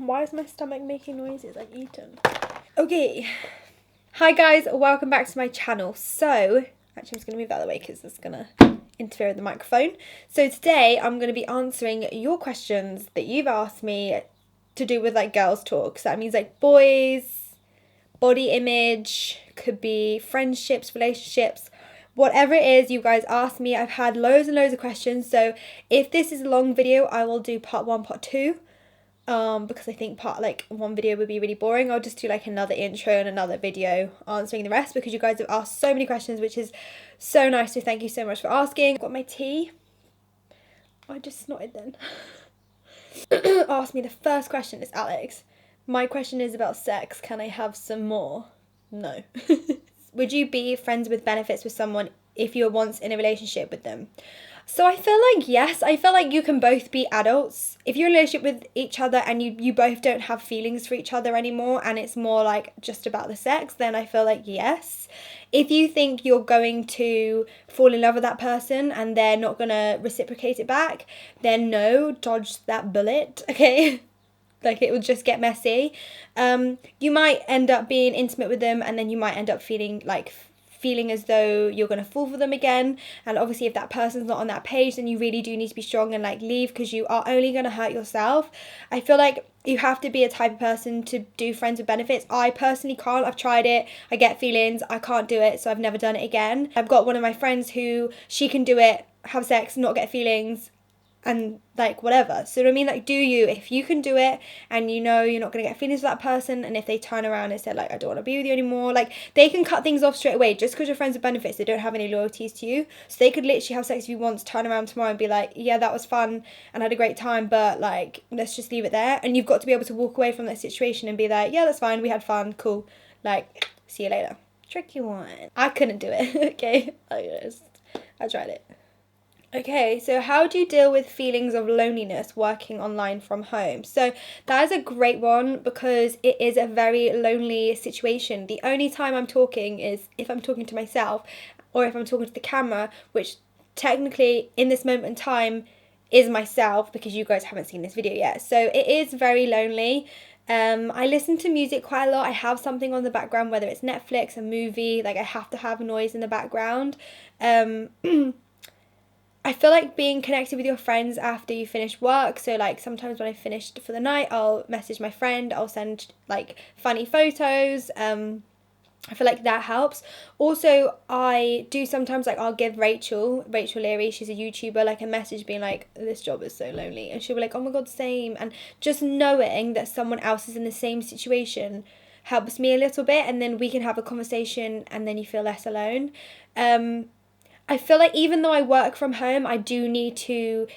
Why is my stomach making noises like eating? Okay. Hi guys, welcome back to my channel. So, actually I'm just going to move that out of the way because it's going to interfere with the microphone. So today I'm going to be answering your questions that you've asked me to do with like girls talk. So that means like boys, body image, could be friendships, relationships, whatever it is you guys ask me. I've had loads and loads of questions. So if this is a long video, I will do part 1, part 2. Because I think one video would be really boring. I'll just do like another intro and another video answering the rest because you guys have asked so many questions, which is so nice. So thank you so much for asking. I've got my tea. I just snorted then. Ask me the first question is Alex. My question is about sex. Can I have some more? No. Would you be friends with benefits with someone if you were once in a relationship with them? So I feel like yes, I feel like you can both be adults. If you're in a relationship with each other and you both don't have feelings for each other anymore and it's more like just about the sex, then I feel like yes. If you think you're going to fall in love with that person and they're not going to reciprocate it back, then no, dodge that bullet, okay? Like it will just get messy. You might end up being intimate with them and then you might end up feeling as though you're going to fall for them again. And obviously if that person's not on that page, then you really do need to be strong and like leave, because you are only going to hurt yourself. I feel like you have to be a type of person to do friends with benefits. I personally can't. I've tried it. I get feelings. I can't do it, so I've never done it again. I've got one of my friends who she can do it, have sex, not get feelings, and like whatever. So I mean, like, do you, if you can do it and you know you're not going to get feelings for that person, and if they turn around and say like I don't want to be with you anymore, like they can cut things off straight away. Just because you're friends with benefits, they don't have any loyalties to you, so they could literally have sex with you once, turn around tomorrow and be like, yeah, that was fun and I had a great time, but like let's just leave it there. And you've got to be able to walk away from that situation and be like, yeah, that's fine, we had fun, cool, like see you later. Tricky one. I couldn't do it. Okay, I tried it. Okay, so how do you deal with feelings of loneliness working online from home? So that is a great one because it is a very lonely situation. The only time I'm talking is if I'm talking to myself or if I'm talking to the camera, which technically in this moment in time is myself because you guys haven't seen this video yet. So it is very lonely. I listen to music quite a lot. I have something on the background, whether it's Netflix, a movie, like I have to have noise in the background. I feel like being connected with your friends after you finish work. So like sometimes when I finished for the night, I'll message my friend, I'll send like funny photos. I feel like that helps. Also, I do sometimes like I'll give Rachel Leary, she's a YouTuber, like a message being like, this job is so lonely, and she'll be like, oh my god, same. And just knowing that someone else is in the same situation helps me a little bit, and then we can have a conversation and then you feel less alone. I feel like even though I work from home, I do need to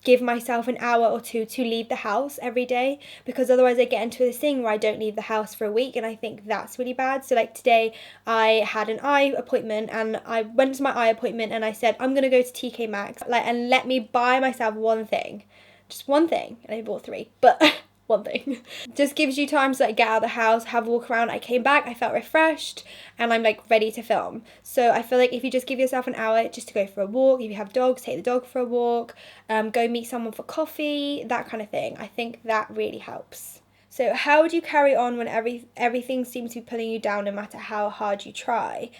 give myself an hour or two to leave the house every day, because otherwise I get into this thing where I don't leave the house for a week, and I think that's really bad. So like today I had an eye appointment and I went to my eye appointment and I said I'm going to go to TK Maxx and let me buy myself one thing. Just one thing. And I bought 3, but one thing. Just gives you time to like get out of the house, have a walk around. I came back, I felt refreshed, and I'm like ready to film. So I feel like if you just give yourself an hour just to go for a walk, if you have dogs, take the dog for a walk, go meet someone for coffee, that kind of thing. I think that really helps. So how would you carry on when everything seems to be pulling you down no matter how hard you try?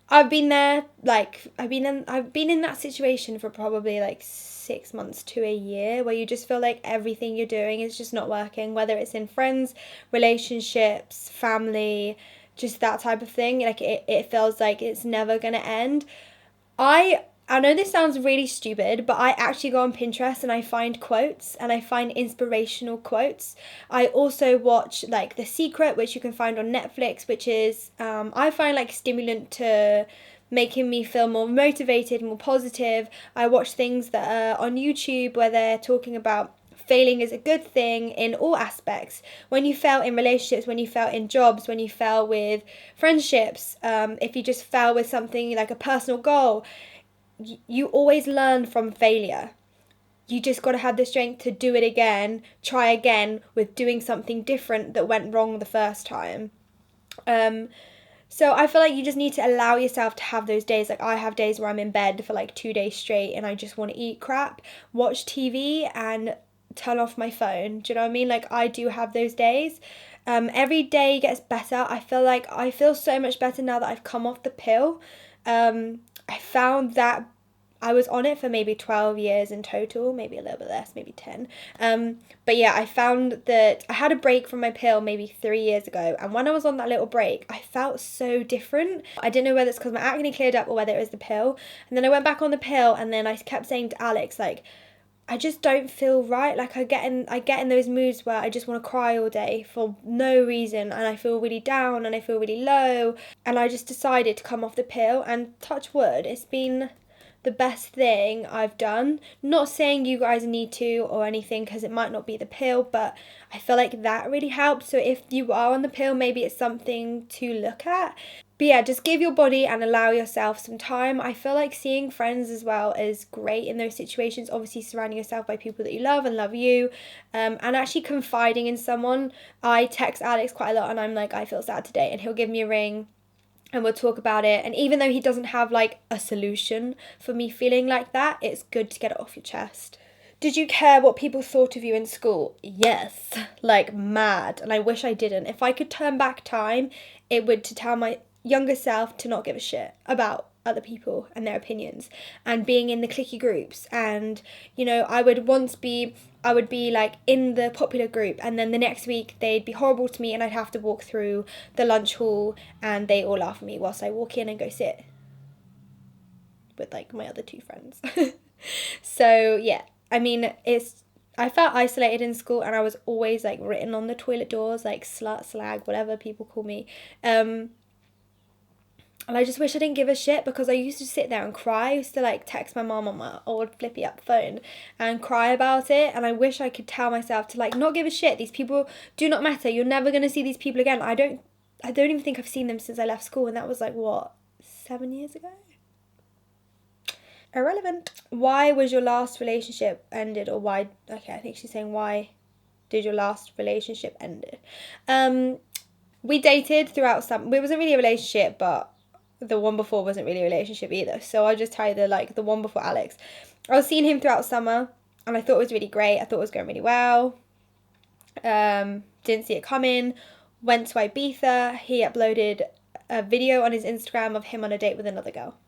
I've been there, like I've been in that situation for probably like 6 months to a year, where you just feel like everything you're doing is just not working, whether it's in friends, relationships, family, just that type of thing. Like it feels like it's never gonna end. I know this sounds really stupid, but I actually go on Pinterest and I find quotes and I find inspirational quotes. I also watch like The Secret, which you can find on Netflix, which is I find like stimulant to making me feel more motivated, more positive. I watch things that are on YouTube where they're talking about failing is a good thing in all aspects. When you fail in relationships, when you fail in jobs, when you fail with friendships, if you just fail with something like a personal goal, you always learn from failure. You just got to have the strength to do it again, try again with doing something different that went wrong the first time. So I feel like you just need to allow yourself to have those days. Like I have days where I'm in bed for like 2 days straight and I just want to eat crap, watch TV and turn off my phone. Do you know what I mean? Like, I do have those days. Every day gets better. I feel so much better now that I've come off the pill. I found that I was on it for maybe 12 years in total, maybe a little bit less, maybe 10. But yeah, I found that I had a break from my pill maybe 3 years ago. And when I was on that little break, I felt so different. I didn't know whether it's because my acne cleared up or whether it was the pill. And then I went back on the pill, and then I kept saying to Alex, like, I just don't feel right. Like, I get in those moods where I just want to cry all day for no reason, and I feel really down and I feel really low. And I just decided to come off the pill, and touch wood, it's been the best thing I've done. Not saying you guys need to or anything, because it might not be the pill, but I feel like that really helps. So if you are on the pill, maybe it's something to look at. But yeah, just give your body and allow yourself some time. I feel like seeing friends as well is great in those situations. Obviously, surrounding yourself by people that you love and love you, and actually confiding in someone. I text Alex quite a lot, and I'm like, I feel sad today, and he'll give me a ring and we'll talk about it. And even though he doesn't have like a solution for me feeling like that, it's good to get it off your chest. Did you care what people thought of you in school? Yes, like mad. And I wish I didn't. If I could turn back time, it would to tell my younger self to not give a shit about other people and their opinions, and being in the cliquey groups. And you know, I would be like in the popular group, and then the next week they'd be horrible to me, and I'd have to walk through the lunch hall and they all laugh at me whilst I walk in and go sit with like my other two friends. So yeah, I mean, I felt isolated in school, and I was always like written on the toilet doors, like slut, slag, whatever people call me. And I just wish I didn't give a shit, because I used to sit there and cry. I used to like text my mom on my old flippy up phone and cry about it. And I wish I could tell myself to like not give a shit. These people do not matter. You're never going to see these people again. I don't even think I've seen them since I left school. And that was like, what, 7 years ago? Irrelevant. Why was your last relationship ended? Or why, okay, I think she's saying why did your last relationship ended? We dated throughout it wasn't really a relationship, but the one before wasn't really a relationship either. So I'll just tell you the one before Alex. I was seeing him throughout summer, and I thought it was really great. I thought it was going really well. Didn't see it coming. Went to Ibiza. He uploaded a video on his Instagram of him on a date with another girl.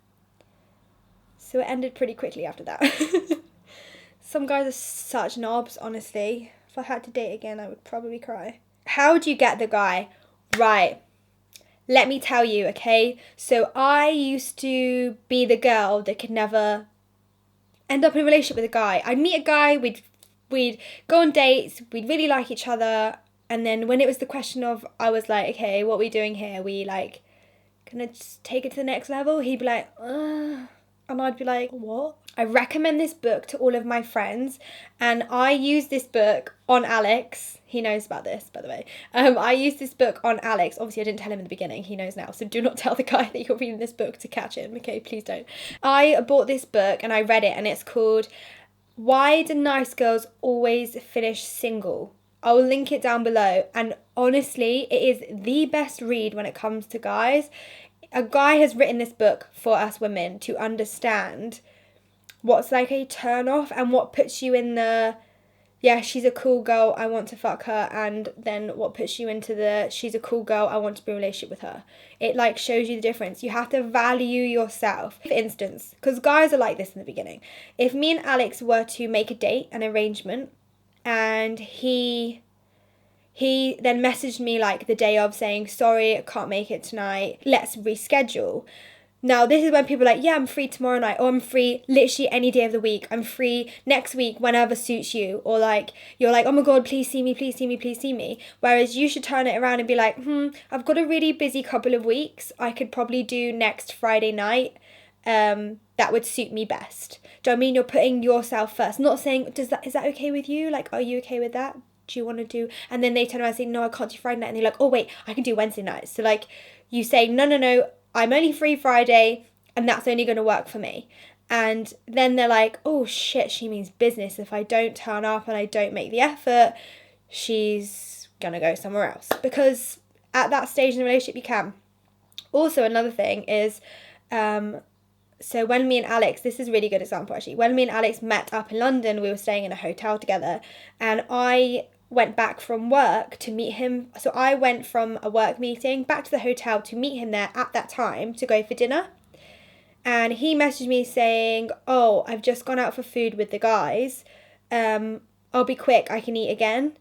So it ended pretty quickly after that. Some guys are such knobs, honestly. If I had to date again, I would probably cry. How do you get the guy? Right. Let me tell you, okay? So I used to be the girl that could never end up in a relationship with a guy. I'd meet a guy, we'd go on dates, we'd really like each other, and then when it was the question of, I was like, okay, what are we doing here? We like gonna just take it to the next level? He'd be like, and I'd be like, what? I recommend this book to all of my friends, and I use this book on Alex. He knows about this, by the way. I used this book on Alex. Obviously, I didn't tell him in the beginning. He knows now. So do not tell the guy that you're reading this book to catch him. Okay, please don't. I bought this book and I read it, and it's called Why Do Nice Girls Always Finish Single? I'll link it down below. And honestly, it is the best read when it comes to guys. A guy has written this book for us women to understand what's like a turn off and what puts you in the, yeah, she's a cool girl, I want to fuck her, and then what puts you into the, she's a cool girl, I want to be in a relationship with her. It like shows you the difference. You have to value yourself. For instance, because guys are like this in the beginning. If me and Alex were to make a date, an arrangement, and he then messaged me like the day of saying, sorry, I can't make it tonight, let's reschedule. Now, this is when people are like, yeah, I'm free tomorrow night, or I'm free literally any day of the week. I'm free next week whenever suits you. Or like, you're like, oh my God, please see me, please see me, please see me. Whereas you should turn it around and be like, I've got a really busy couple of weeks. I could probably do next Friday night. That would suit me best. Do you know what I mean? You're putting yourself first. Not saying, is that okay with you? Like, are you okay with that? Do you want to do? And then they turn around and say, no, I can't do Friday night. And they're like, oh wait, I can do Wednesday night. So like, you say, no, I'm only free Friday, and that's only going to work for me. And then they're like, oh shit, she means business. If I don't turn up and I don't make the effort, she's going to go somewhere else. Because at that stage in the relationship, you can. Also, another thing is, So when me and Alex, this is a really good example actually, when me and Alex met up in London, we were staying in a hotel together, and I went back from work to meet him. So I went from a work meeting back to the hotel to meet him there at that time to go for dinner. And he messaged me saying, oh, I've just gone out for food with the guys. I'll be quick, I can eat again.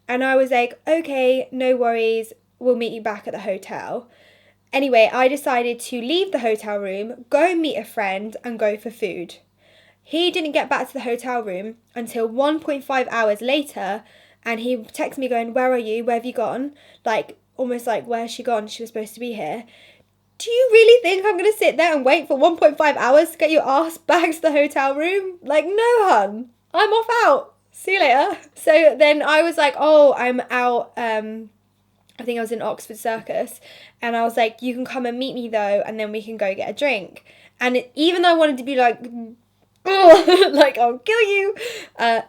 And I was like, okay, no worries, we'll meet you back at the hotel. Anyway, I decided to leave the hotel room, go meet a friend, and go for food. He didn't get back to the hotel room until 1.5 hours later, and he texted me going, where are you? Where have you gone? Like, almost like, where's she gone? She was supposed to be here. Do you really think I'm going to sit there and wait for 1.5 hours to get your ass back to the hotel room? Like, no, hun. I'm off out. See you later. So then I was like, oh, I'm out. I think I was in Oxford Circus. And I was like, you can come and meet me though, and then we can go get a drink. And even though I wanted to be like, oh, like, I'll kill you,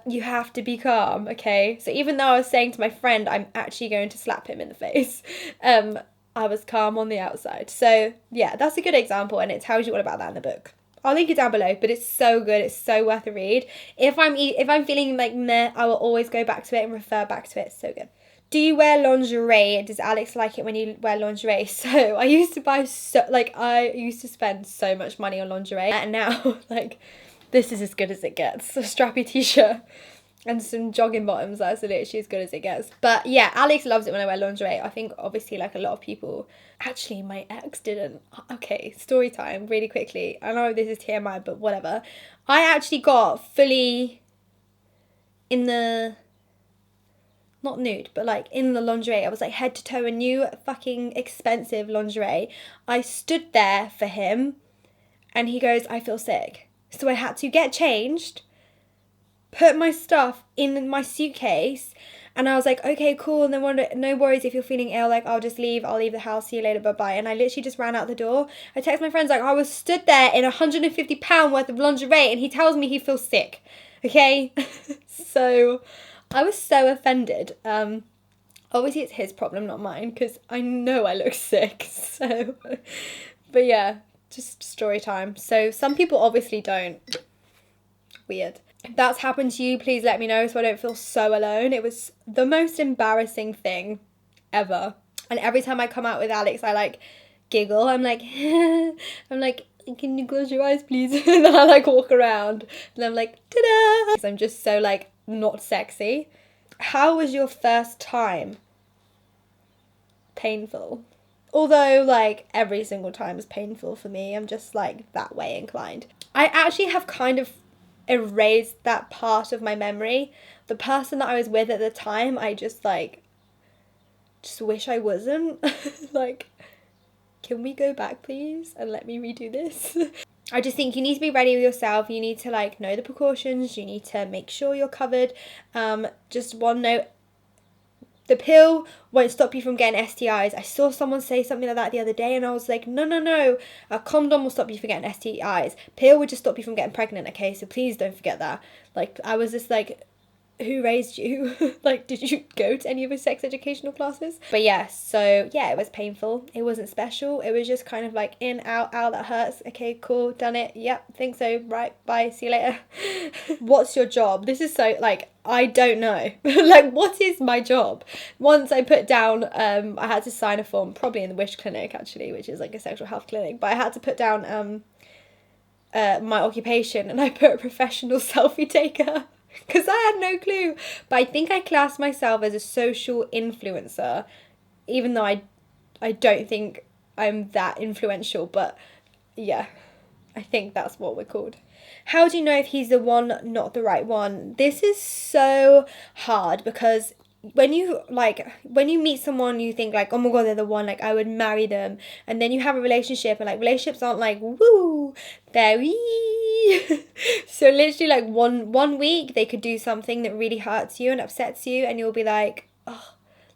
you have to be calm, okay? So even though I was saying to my friend, I'm actually going to slap him in the face, I was calm on the outside. So yeah, that's a good example, and it tells you all about that in the book. I'll link it down below, but it's so good. It's so worth a read. If I'm feeling like meh, I will always go back to it and refer back to it. It's so good. Do you wear lingerie? Does Alex like it when you wear lingerie? So I used to I used to spend so much money on lingerie, and now like this is as good as it gets. A strappy t-shirt and some jogging bottoms, that's literally as good as it gets. But yeah, Alex loves it when I wear lingerie. I think obviously like a lot of people, actually my ex didn't. Okay, story time really quickly. I know this is TMI, but whatever. I actually got fully in the, not nude, but like in the lingerie. I was like head to toe in new fucking expensive lingerie. I stood there for him and he goes, I feel sick. So I had to get changed, put my stuff in my suitcase, and I was like, okay, cool, and then no worries if you're feeling ill, like, I'll leave the house, see you later, bye-bye. And I literally just ran out the door. I text my friends, like, I was stood there in £150 worth of lingerie, and he tells me he feels sick, okay? So I was so offended. Obviously it's his problem, not mine, because I know I look sick, so, but yeah, just story time. So some people obviously don't. Weird. If that's happened to you, please let me know so I don't feel so alone. It was the most embarrassing thing ever. And every time I come out with Alex, I like giggle. I'm like, can you close your eyes, please? And then I like walk around and I'm like, ta-da! I'm just so like not sexy. How was your first time? Painful. Although like every single time is painful for me. I'm just like that way inclined. I actually have kind of erased that part of my memory. The person that I was with at the time, I just wish I wasn't. Like, can we go back please and let me redo this? I just think you need to be ready with yourself. You need to like know the precautions. You need to make sure you're covered. Just one note, the pill won't stop you from getting STIs. I saw someone say something like that the other day and I was like, no. A condom will stop you from getting STIs. Pill would just stop you from getting pregnant, okay? So please don't forget that. Like, I was just like, who raised you? Like, did you go to any of his sex educational classes? But yeah, so yeah, it was painful. It wasn't special. It was just kind of like in, out, that hurts. Okay, cool, done it. Yep, think so. Right, bye, see you later. What's your job? This is so, like, I don't know. Like, what is my job? Once I put down, I had to sign a form, probably in the Wish Clinic actually, which is like a sexual health clinic, but I had to put down my occupation, and I put a professional selfie taker. Because I had no clue. But I think I class myself as a social influencer, even though I don't think I'm that influential. But yeah, I think that's what we're called. How do you know if he's the one, not the right one? This is so hard because when you meet someone, you think like, oh my god, they're the one, like I would marry them, and then you have a relationship, and like relationships aren't like woo, they're so literally like one week they could do something that really hurts you and upsets you, and you'll be like, oh,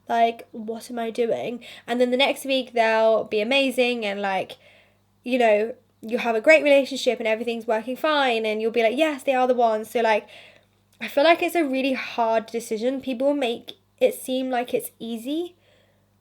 like what am I doing? And then the next week they'll be amazing, and like, you know, you have a great relationship and everything's working fine, and you'll be like, yes, they are the ones. So like, I feel like it's a really hard decision. People make it seem like it's easy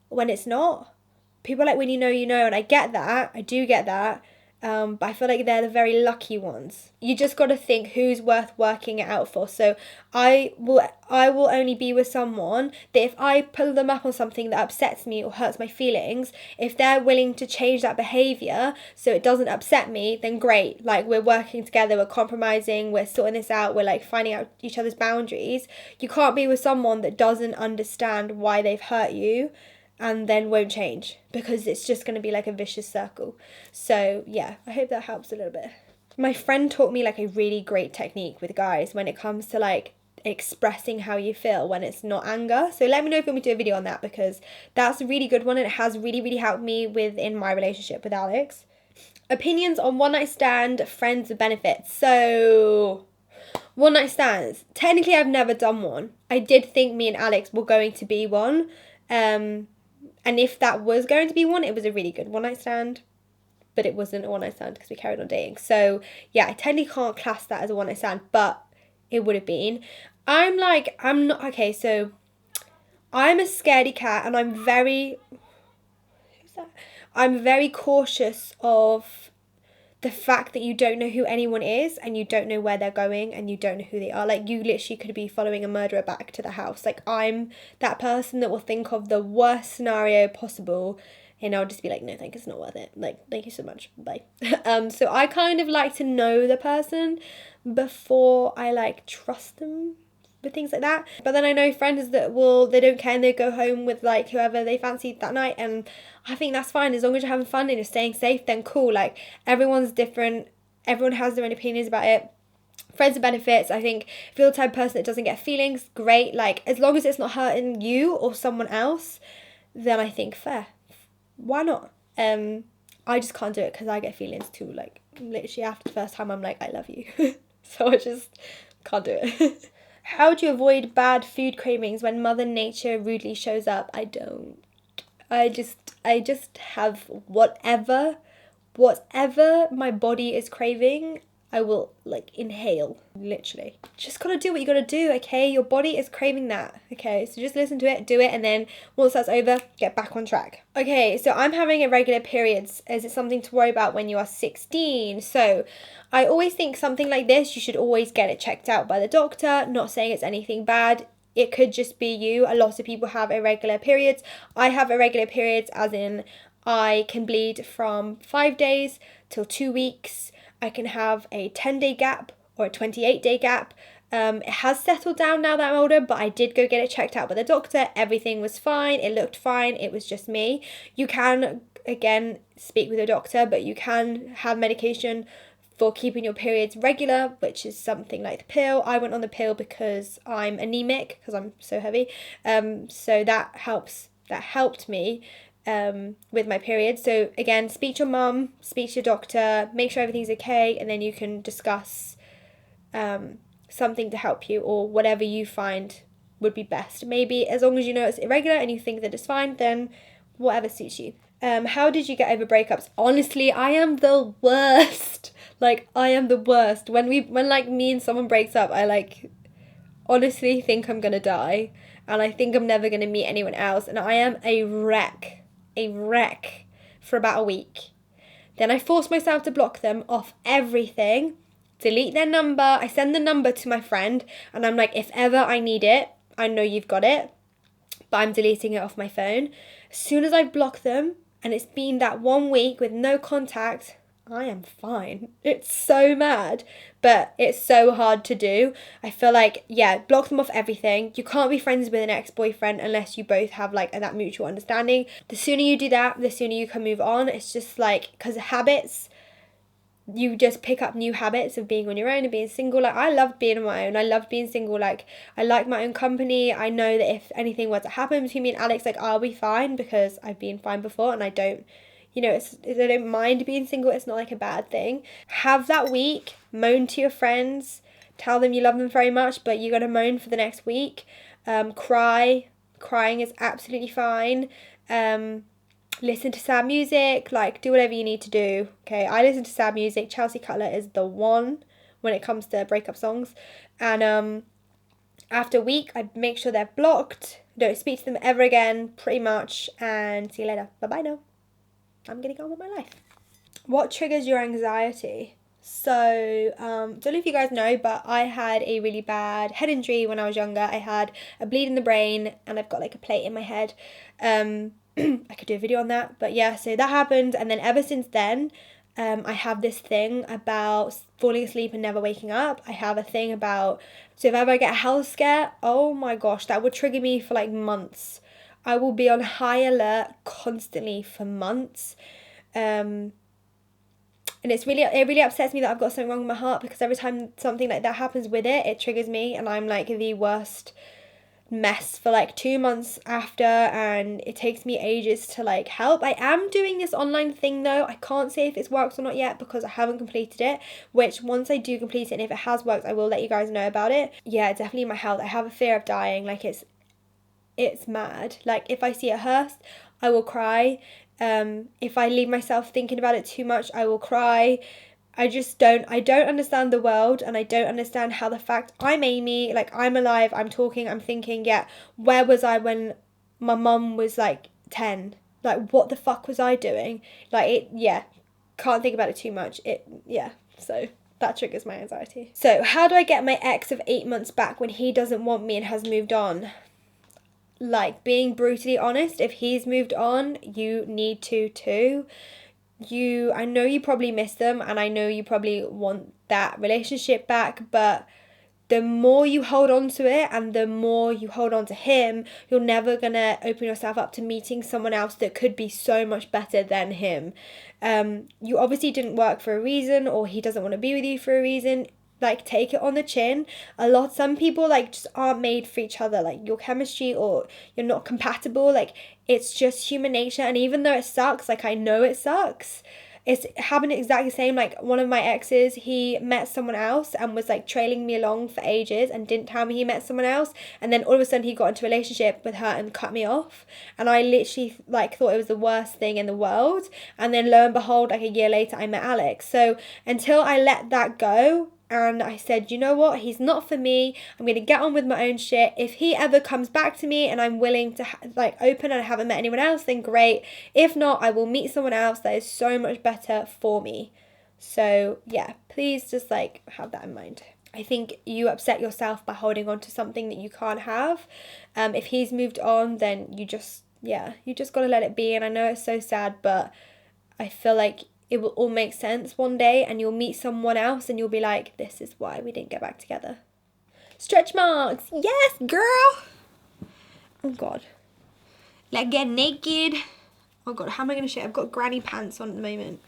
when it's not. People are like, when you know, and I get that. I do get that. But I feel like they're the very lucky ones. You just got to think who's worth working it out for. So I will only be with someone that if I pull them up on something that upsets me or hurts my feelings, if they're willing to change that behavior so it doesn't upset me, then great. Like, we're working together, we're compromising, we're sorting this out, we're like finding out each other's boundaries. You can't be with someone that doesn't understand why they've hurt you and then won't change, because it's just going to be like a vicious circle. So yeah, I hope that helps a little bit. My friend taught me like a really great technique with guys when it comes to like expressing how you feel when it's not anger. So let me know if you want me to do a video on that, because that's a really good one and it has really helped me within my relationship with Alex. Opinions on one night stand, friends with benefits. So one night stands, technically I've never done one. I did think me and Alex were going to be one, and if that was going to be one, it was a really good one night stand, but it wasn't a one night stand because we carried on dating. So yeah, I technically can't class that as a one night stand, but it would have been. I'm not, okay, so I'm a scaredy cat and I'm very cautious of the fact that you don't know who anyone is and you don't know where they're going and you don't know who they are. Like, you literally could be following a murderer back to the house. Like, I'm that person that will think of the worst scenario possible and I'll just be like, no, thank you, it's not worth it. Like, thank you so much, bye. So I kind of like to know the person before I like trust them with things like that. But then I know friends that they don't care and they go home with like whoever they fancied that night, and I think that's fine as long as you're having fun and you're staying safe. Then cool. Like, everyone's different, everyone has their own opinions about it. Friends with benefits, I think if you're the type of person that doesn't get feelings, great. Like, as long as it's not hurting you or someone else, then I think fair. Why not? I just can't do it because I get feelings too. Like, literally after the first time I'm like, I love you. So I just can't do it. How do you avoid bad food cravings when Mother Nature rudely shows up? I don't. I just have whatever my body is craving, I will like inhale, literally. Just gotta do what you gotta do, okay? Your body is craving that, okay? So just listen to it, do it, and then once that's over, get back on track. Okay, so I'm having irregular periods. Is it something to worry about when you are 16? So I always think something like this, you should always get it checked out by the doctor. Not saying it's anything bad. It could just be you. A lot of people have irregular periods. I have irregular periods as in I can bleed from 5 days till 2 weeks. I can have a 10-day gap or a 28-day gap. It has settled down now that I'm older, but I did go get it checked out by the doctor. Everything was fine. It looked fine. It was just me. You can, again, speak with a doctor, but you can have medication for keeping your periods regular, which is something like the pill. I went on the pill because I'm anemic, because I'm so heavy. So that helped me with my period. So again, speak to your mum, speak to your doctor, make sure everything's okay, and then you can discuss something to help you or whatever you find would be best. Maybe as long as you know it's irregular and you think that it's fine, then whatever suits you. How did you get over breakups? Honestly, I am the worst. Like, I am the worst. When like me and someone breaks up, I like honestly think I'm gonna die, and I think I'm never gonna meet anyone else, and I am a wreck for about a week. Then I force myself to block them off everything, delete their number. I send the number to my friend, and I'm like, if ever I need it, I know you've got it, but I'm deleting it off my phone. As soon as I've blocked them, and it's been that 1 week with no contact, I am fine. It's so mad, but it's so hard to do. I feel like, yeah, block them off everything. You can't be friends with an ex-boyfriend unless you both have like that mutual understanding. The sooner you do that, the sooner you can move on. It's just like, because habits, you just pick up new habits of being on your own and being single. Like, I loved being on my own. I loved being single. Like, I like my own company. I know that if anything were to happen between me and Alex, like, I'll be fine because I've been fine before, and I don't, I don't mind being single. It's not like a bad thing. Have that week, moan to your friends, tell them you love them very much, but you gotta moan for the next week. Crying is absolutely fine. Listen to sad music, like, do whatever you need to do. Okay, I listen to sad music. Chelsea Cutler is the one when it comes to breakup songs. And after a week, I make sure they're blocked. Don't speak to them ever again, pretty much. And see you later. Bye-bye now. I'm gonna go on with my life. What triggers your anxiety? So, don't know if you guys know, but I had a really bad head injury when I was younger. I had a bleed in the brain and I've got like a plate in my head. I could do a video on that, but yeah, so that happened. And then ever since then, I have this thing about falling asleep and never waking up. I have a thing about, so if ever I get a health scare, oh my gosh, that would trigger me for like months. I will be on high alert constantly for months. And it really upsets me that I've got something wrong with my heart, because every time something like that happens with it, it triggers me and I'm like the worst mess for like 2 months after, and it takes me ages to like help. I am doing this online thing though. I can't say if it's worked or not yet because I haven't completed it, which once I do complete it and if it has worked, I will let you guys know about it. Yeah, definitely my health. I have a fear of dying. Like it's mad. Like if I see a hearse, I will cry. If I leave myself thinking about it too much, I will cry. I don't understand the world, and I don't understand how the fact I'm Amy, like I'm alive, I'm talking, I'm thinking, yeah, where was I when my mum was like 10? Like what the fuck was I doing? Like it, yeah, can't think about it too much. So that triggers my anxiety. So how do I get my ex of 8 months back when he doesn't want me and has moved on? Like, being brutally honest, if he's moved on, you need to too. I know you probably miss them and I know you probably want that relationship back, but the more you hold on to it and the more you hold on to him, you're never gonna open yourself up to meeting someone else that could be so much better than him. You obviously didn't work for a reason, or he doesn't want to be with you for a reason. Like, take it on the chin. Some people like just aren't made for each other, like your chemistry, or you're not compatible. Like, it's just human nature. And even though it sucks, like I know it sucks, it's happened exactly the same. Like one of my exes, he met someone else and was like trailing me along for ages and didn't tell me he met someone else, and then all of a sudden he got into a relationship with her and cut me off, and I literally like thought it was the worst thing in the world. And then lo and behold, like a year later, I met Alex. So until I let that go and I said, you know what, he's not for me, I'm going to get on with my own shit. If he ever comes back to me and I'm willing to open and I haven't met anyone else, then great. If not, I will meet someone else that is so much better for me. So yeah, please just like have that in mind. I think you upset yourself by holding on to something that you can't have. If he's moved on, then you just got to let it be. And I know it's so sad, but I feel like it will all make sense one day, and you'll meet someone else and you'll be like, this is why we didn't get back together. Stretch marks. Yes, girl. Oh God. Let's get naked. Oh God, how am I going to show? I've got granny pants on at the moment.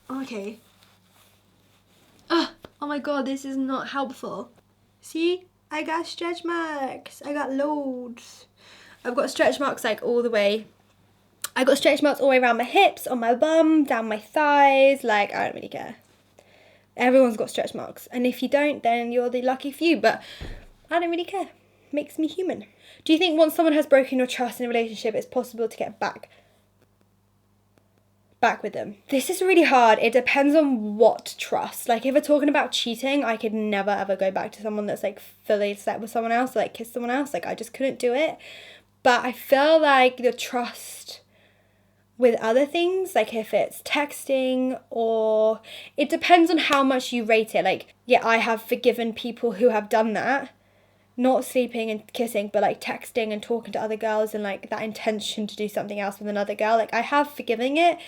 Okay. Oh my God, this is not helpful. See? I got stretch marks. I got loads. I've got stretch marks like all the way. I got stretch marks all the way around my hips, on my bum, down my thighs. Like, I don't really care. Everyone's got stretch marks. And if you don't, then you're the lucky few. But I don't really care. Makes me human. Do you think once someone has broken your trust in a relationship, it's possible to get back with them? This is really hard. It depends on what trust. Like, if we're talking about cheating, I could never ever go back to someone that's like fully slept with someone else, like kissed someone else. Like, I just couldn't do it. But I feel like the trust with other things, like if it's texting, or it depends on how much you rate it. Like, yeah, I have forgiven people who have done that, not sleeping and kissing, but like texting and talking to other girls and like that intention to do something else with another girl. Like, I have forgiven it,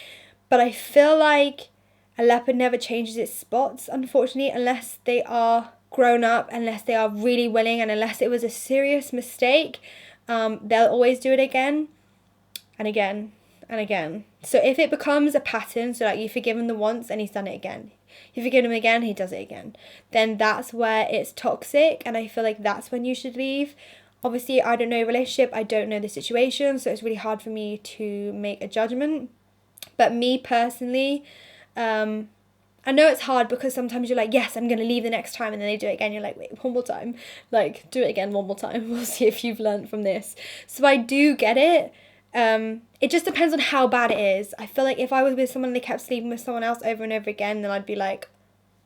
but I feel like a leopard never changes its spots, unfortunately, unless they are grown up, unless they are really willing, and unless it was a serious mistake. They'll always do it again and again and again. So if it becomes a pattern, so like you forgive him the once and he's done it again, you forgive him again, he does it again, then that's where it's toxic, and I feel like that's when you should leave. Obviously, I don't know your relationship, I don't know the situation, so it's really hard for me to make a judgment. But me personally, I know it's hard because sometimes you're like, yes, I'm going to leave the next time, and then they do it again. You're like, wait, one more time. Like, do it again one more time. We'll see if you've learned from this. So I do get it. It just depends on how bad it is. I feel like if I was with someone and they kept sleeping with someone else over and over again, then I'd be like,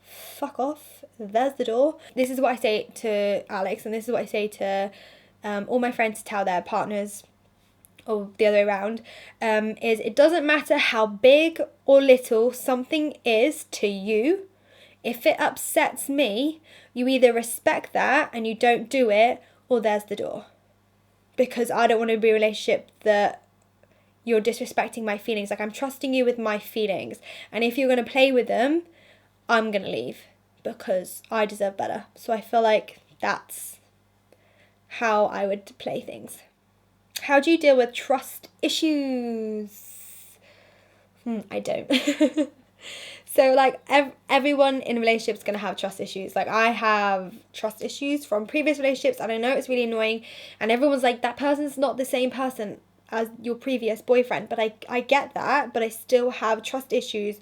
fuck off. There's the door. This is what I say to Alex, and this is what I say to all my friends to tell their partners or the other way around, is it doesn't matter how big or little something is to you. If it upsets me, you either respect that and you don't do it, or there's the door. Because I don't want to be in a relationship that you're disrespecting my feelings. Like, I'm trusting you with my feelings. And if you're going to play with them, I'm going to leave because I deserve better. So I feel like that's how I would play things. How do you deal with trust issues? I don't. So, like, everyone in a relationship is going to have trust issues. Like, I have trust issues from previous relationships, and I know it's really annoying. And everyone's like, that person's not the same person as your previous boyfriend. But I get that, but I still have trust issues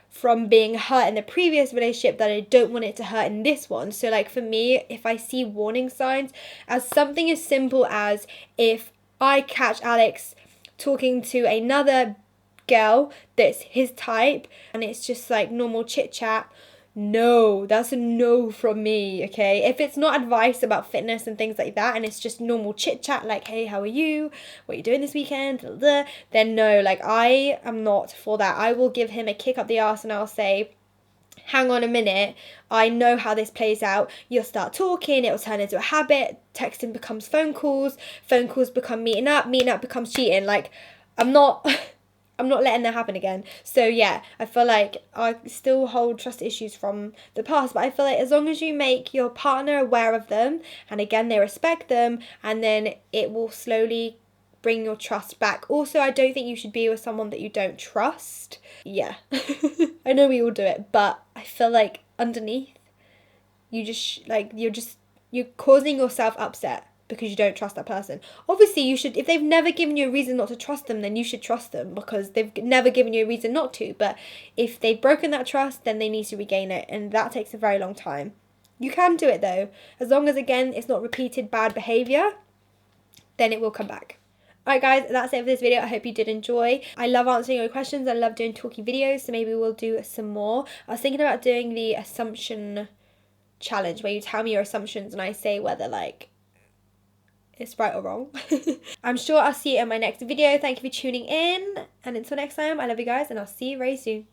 from being hurt in the previous relationship that I don't want it to hurt in this one. So, like, for me, if I see warning signs, as something as simple as if I catch Alex talking to another girl that's his type and it's just like normal chit chat, no, that's a no from me. Okay, if it's not advice about fitness and things like that and it's just normal chit chat like, hey, how are you, what are you doing this weekend, then no, like, I am not for that. I will give him a kick up the arse and I'll say, hang on a minute, I know how this plays out. You'll start talking, it'll turn into a habit, texting becomes phone calls become meeting up becomes cheating. Like, I'm not letting that happen again. So yeah, I feel like I still hold trust issues from the past, but I feel like as long as you make your partner aware of them, and again, they respect them, and then it will slowly bring your trust back. Also, I don't think you should be with someone that you don't trust. Yeah. I know we all do it, but I feel like underneath, you're causing yourself upset because you don't trust that person. Obviously, you should, if they've never given you a reason not to trust them, then you should trust them because they've never given you a reason not to. But if they've broken that trust, then they need to regain it, and that takes a very long time. You can do it though, as long as, again, it's not repeated bad behaviour, then it will come back. Alright guys, that's it for this video. I hope you did enjoy. I love answering your questions. I love doing talky videos, so maybe we'll do some more. I was thinking about doing the assumption challenge where you tell me your assumptions and I say whether, like, it's right or wrong. I'm sure I'll see you in my next video. Thank you for tuning in, and until next time, I love you guys and I'll see you very soon.